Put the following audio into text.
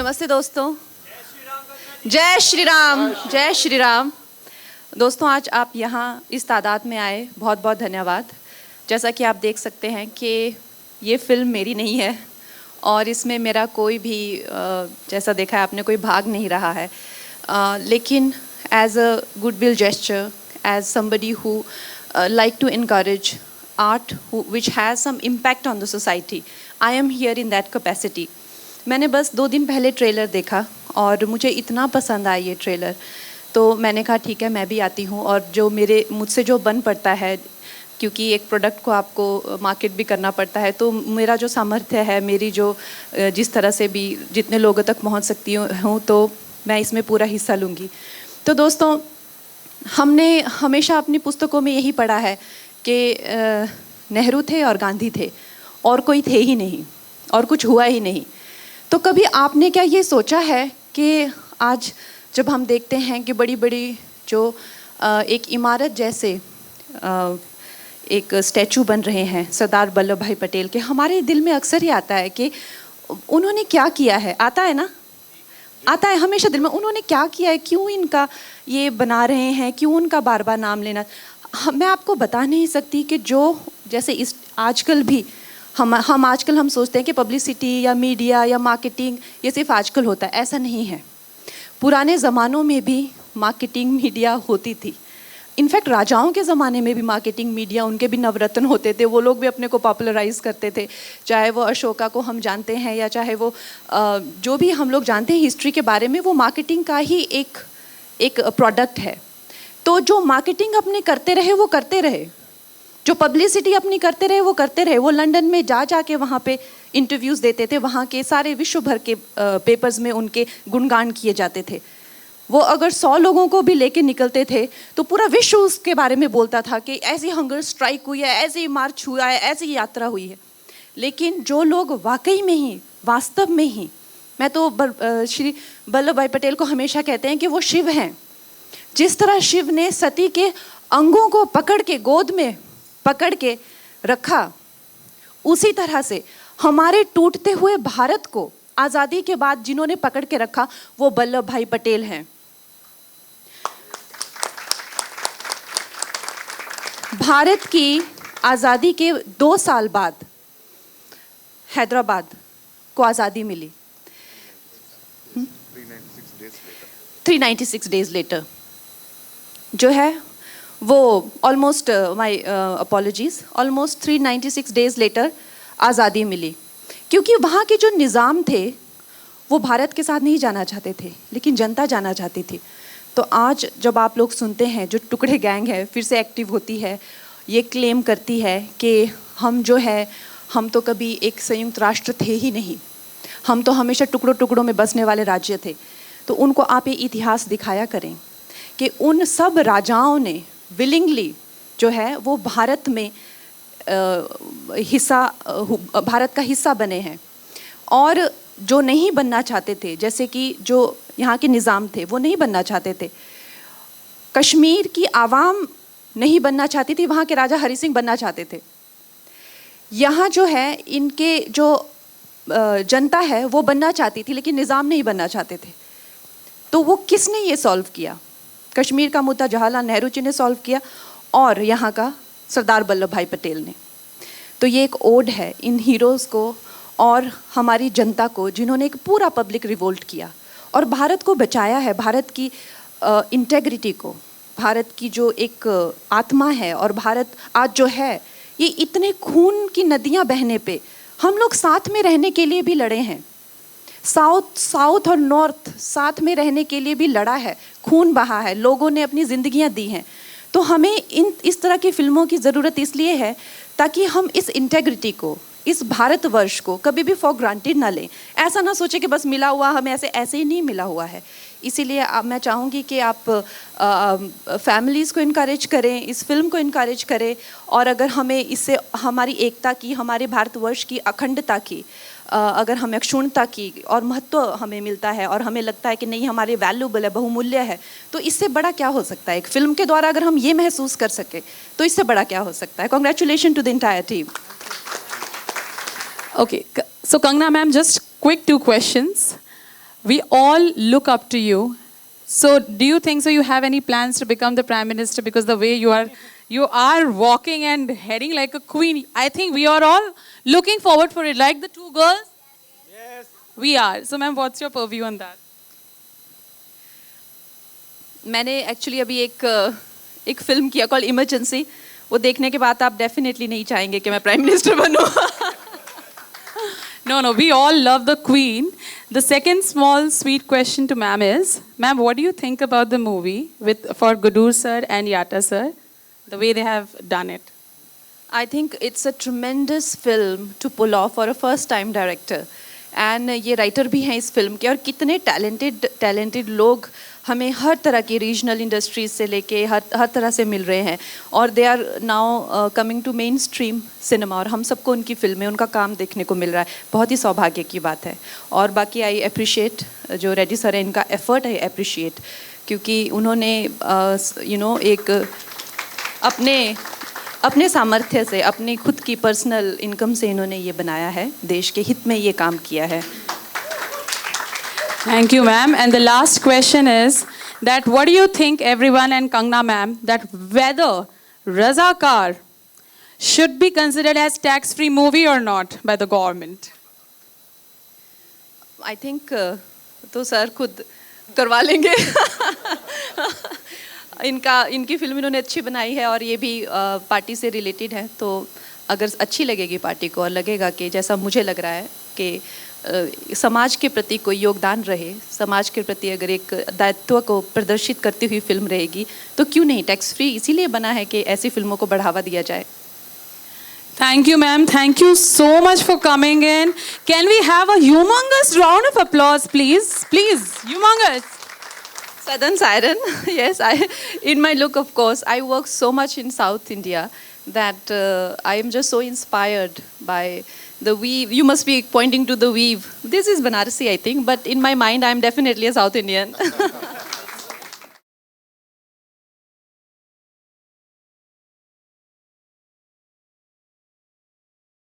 नमस्ते दोस्तों। जय श्री राम, जय श्री राम। दोस्तों, आज आप यहाँ इस तादाद में आए, बहुत बहुत धन्यवाद। जैसा कि आप देख सकते हैं कि ये फिल्म मेरी नहीं है और इसमें मेरा कोई भी जैसा देखा है आपने, कोई भाग नहीं रहा है, लेकिन as a goodwill gesture, as somebody who like to encourage art which has some impact on the society, I am here in that capacity. मैंने बस 2 दिन पहले ट्रेलर देखा और मुझे इतना पसंद आया ये ट्रेलर, तो मैंने कहा ठीक है मैं भी आती हूँ और जो मुझसे जो बन पड़ता है, क्योंकि एक प्रोडक्ट को आपको मार्केट भी करना पड़ता है, तो मेरा जो सामर्थ्य है, मेरी जो जिस तरह से भी जितने लोगों तक पहुँच सकती हूँ, तो मैं इसमें पूरा हिस्सा लूँगी। तो दोस्तों, हमने हमेशा अपनी पुस्तकों में यही पढ़ा है कि नेहरू थे और गांधी थे और कोई थे ही नहीं और कुछ हुआ ही नहीं। तो कभी आपने क्या ये सोचा है कि आज जब हम देखते हैं कि बड़ी बड़ी जो एक इमारत जैसे एक स्टैचू बन रहे हैं सरदार वल्लभ भाई पटेल के, हमारे दिल में अक्सर ही आता है कि उन्होंने क्या किया है। आता है ना, आता है हमेशा दिल में, उन्होंने क्या किया है, क्यों इनका ये बना रहे हैं, क्यों उनका बार बार नाम लेना। मैं आपको बता नहीं सकती कि जो जैसे इस आजकल भी हम आजकल हम सोचते हैं कि पब्लिसिटी या मीडिया या मार्केटिंग ये सिर्फ आजकल होता है, ऐसा नहीं है। पुराने ज़मानों में भी मार्केटिंग मीडिया होती थी। इनफैक्ट राजाओं के ज़माने में भी मार्केटिंग मीडिया, उनके भी नवरत्न होते थे, वो लोग भी अपने को पॉपुलराइज करते थे। चाहे वो अशोका को हम जानते हैं या चाहे वो जो भी हम लोग जानते हैं हिस्ट्री के बारे में, वो मार्केटिंग का ही एक प्रोडक्ट है। तो जो मार्केटिंग अपने करते रहे वो करते रहे, जो पब्लिसिटी अपनी करते रहे वो करते रहे। वो लंदन में जा के वहाँ पे इंटरव्यूज़ देते थे, वहाँ के सारे विश्व भर के पेपर्स में उनके गुणगान किए जाते थे। वो अगर 100 लोगों को भी लेके निकलते थे तो पूरा विश्व उसके बारे में बोलता था कि ऐसी हंगर स्ट्राइक हुई है, ऐसी मार्च हुआ है, ऐसी यात्रा हुई है। लेकिन जो लोग वाकई में ही, वास्तव में ही, मैं तो श्री वल्लभ भाई पटेल को हमेशा कहते हैं कि वो शिव हैं। जिस तरह शिव ने सती के अंगों को पकड़ के गोद में पकड़ के रखा, उसी तरह से हमारे टूटते हुए भारत को आज़ादी के बाद जिन्होंने पकड़ के रखा वो वल्लभ भाई पटेल हैं। भारत की आज़ादी के 2 साल बाद हैदराबाद को आज़ादी मिली, 396 डेज लेटर जो है वो almost, my apologies, almost 396 days later आज़ादी मिली। क्योंकि वहाँ के जो निज़ाम थे वो भारत के साथ नहीं जाना चाहते थे, लेकिन जनता जाना चाहती थी। तो आज जब आप लोग सुनते हैं जो टुकड़े गैंग है फिर से एक्टिव होती है, ये क्लेम करती है कि हम जो है, हम तो कभी एक संयुक्त राष्ट्र थे ही नहीं, हम तो हमेशा टुकड़ों टुकड़ों में बसने वाले राज्य थे। तो उनको आप ये इतिहास दिखाया करें कि उन सब राजाओं ने विलिंगली जो है वो भारत में भारत का हिस्सा बने हैं। और जो नहीं बनना चाहते थे, जैसे कि जो यहाँ के निज़ाम थे वो नहीं बनना चाहते थे, कश्मीर की आवाम नहीं बनना चाहती थी, वहाँ के राजा हरि सिंह बनना चाहते थे। यहाँ जो है इनके जो जनता है वो बनना चाहती थी, लेकिन निज़ाम नहीं बनना चाहते थे। तो वो किसने ये सॉल्व किया? कश्मीर का मुद्दा जवाहरलाल नेहरू जी ने सॉल्व किया और यहाँ का सरदार वल्लभ भाई पटेल ने। तो ये एक ओड है इन हीरोज़ को और हमारी जनता को, जिन्होंने एक पूरा पब्लिक रिवोल्ट किया और भारत को बचाया है, भारत की इंटेग्रिटी को, भारत की जो एक आत्मा है। और भारत आज जो है ये इतने खून की नदियाँ बहने पे हम लोग साथ में रहने के लिए भी लड़े हैं। साउथ और नॉर्थ साथ में रहने के लिए भी लड़ा है, खून बहा है, लोगों ने अपनी ज़िंदगियां दी हैं। तो हमें इस तरह की फिल्मों की ज़रूरत इसलिए है ताकि हम इस इंटेग्रिटी को, इस भारतवर्ष को कभी भी फॉर ग्रांटेड ना लें। ऐसा ना सोचें कि बस मिला हुआ हमें, ऐसे ही नहीं मिला हुआ है। इसीलिए मैं चाहूँगी कि आप फैमिलीज़ को इनकरेज करें, इस फिल्म को इनकरेज करें। और अगर हमें इससे हमारी एकता की, हमारे भारतवर्ष की अखंडता की, अगर हमें अक्षुण्णता की और महत्व हमें मिलता है और हमें लगता है कि नहीं हमारे वैल्यूबल है, बहुमूल्य है, तो इससे बड़ा क्या हो सकता है? एक फिल्म के द्वारा अगर हम ये महसूस कर सके तो इससे बड़ा क्या हो सकता है? Congratulation to the entire team. Okay, so Kangana ma'am, just quick 2 questions. We all look up to you. So do you think so you have any plans to become the Prime Minister? Because the way you are walking and heading like a queen. I think we are all looking forward for it. Like the two girls? Yes. We are. So ma'am, what's your purview on that? मैंने actually अभी एक film किया call emergency, वो देखने के बाद आप definitely नहीं चाहेंगे कि मैं प्राइम मिनिस्टर बनूं. No, we all love the Queen. The second small sweet question to ma'am is, ma'am, what do you think about the movie for Gudur sir and Yata sir, the way they have done it? I think it's a tremendous film to pull off for a first time director. And ये writer भी हैं इस film के, और कितने talented लोग हमें हर तरह की रीजनल इंडस्ट्रीज से लेके हर तरह से मिल रहे हैं, और they are now coming to mainstream cinema, और हम सबको उनकी फिल्में, उनका काम देखने को मिल रहा है. बहुत ही सौभाग्य की बात है. और बाकी आई अप्रिशिएट जो रेड्डी सर है, इनका एफर्ट आई अप्रिशिएट, क्योंकि उन्होंने एक अपने सामर्थ्य से, अपनी खुद की पर्सनल इनकम से इन्होंने ये बनाया है, देश के हित में ये काम किया है. Thank you, ma'am. And the last question is that what do you think, everyone, and Kangna ma'am, that whether Razakar should be considered as tax-free movie or not by the government? I think तो sir खुद करवा लेंगे. इनकी film इन्होंने अच्छी बनाई है, और ये भी पार्टी से रिलेटेड है, तो अगर अच्छी लगेगी पार्टी को, और लगेगा कि जैसा मुझे लग रहा है कि समाज के प्रति कोई योगदान रहे, समाज के प्रति अगर एक दायित्व को प्रदर्शित करती हुई फिल्म रहेगी, तो क्यों नहीं. टैक्स फ्री इसीलिए बना है कि ऐसी फिल्मों को बढ़ावा दिया जाए. Thank you, ma'am. Thank you so much for coming in. Can we have a humongous round of applause, please? Please, humongous. Southern Siren, yes. In my look, of course, I work so much in South India that I am just so inspired by the weave. You must be pointing to the weave. This is Banarasi, I think, but in my mind, I am definitely a South Indian.